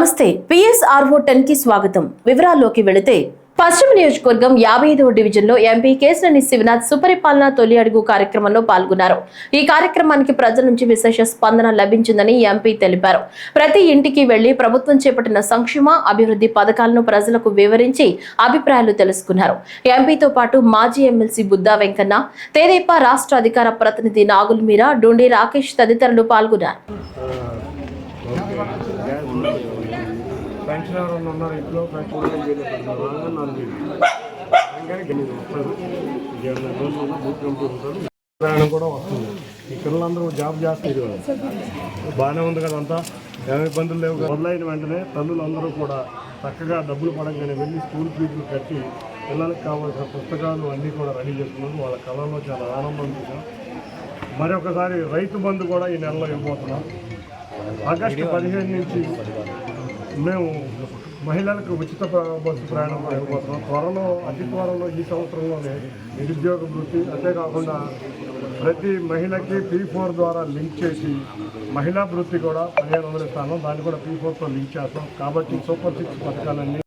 నమస్తే పిఎస్ఆర్ఓ 10 కి స్వాగతం. వివరాల్లోకి వెళితే పశ్చిమ నియోజకవర్గం 55వ డివిజన్లో ఎంపీ కేశినేని శివనాథ్ సుపరిపాలన తొలి అడుగు కార్యక్రమంలో పాల్గొన్నారు. ఈ కార్యక్రమానికి ప్రజల నుంచి విశేష స్పందన లభించిందని ఎంపీ తెలిపారు. ప్రతి ఇంటికి వెళ్లి ప్రభుత్వం చేపట్టిన సంక్షేమ అభివృద్ధి పథకాలను ప్రజలకు వివరించి అభిప్రాయాలు తెలుసుకున్నారు. ఎంపీతో పాటు మాజీ ఎమ్మెల్సీ బుద్దా వెంకన్న, తెదేపా రాష్ట్ర అధికార ప్రతినిధి నాగుల్ మీరా, డొండి రాకేష్ తదితరులు పాల్గొన్నారు. పెన్షనర్ ఉన్నారు, ఇంట్లో ప్రయాణం కూడా వస్తుంది. ఈ పిల్లలందరూ జాబ్ చేస్తారు, బాగానే ఉంది కదా, అంతా ఏమి ఇబ్బందులు లేవు. మొదలైన వెంటనే తల్లులందరూ కూడా చక్కగా డబ్బులు పడంగానే వెళ్ళి స్కూల్ ఫీజులు కట్టి పిల్లలకు కావాల్సిన పుస్తకాలు అన్నీ కూడా రెడీ చేసుకున్నారు. వాళ్ళ కళలో చాలా ఆనందం చూసాం. మరొకసారి రైతు బంధు కూడా ఈ నెలలో ఇవ్వబోతున్నాం. ఆగస్టు 15 నుంచి మేము మహిళలకు ఉచిత బస్సు ప్రయాణం ఇవ్వబోతున్నాం. అతి త్వరలో ఈ సంవత్సరంలోనే నిరుద్యోగ వృత్తి, అంతేకాకుండా ప్రతి మహిళకి P4 ద్వారా లింక్ చేసి మహిళా వృత్తి కూడా 1500 ఇస్తాను. దాన్ని కూడా P4తో లింక్ చేస్తాం. కాబట్టి సూపర్ 6 పథకాలన్నీ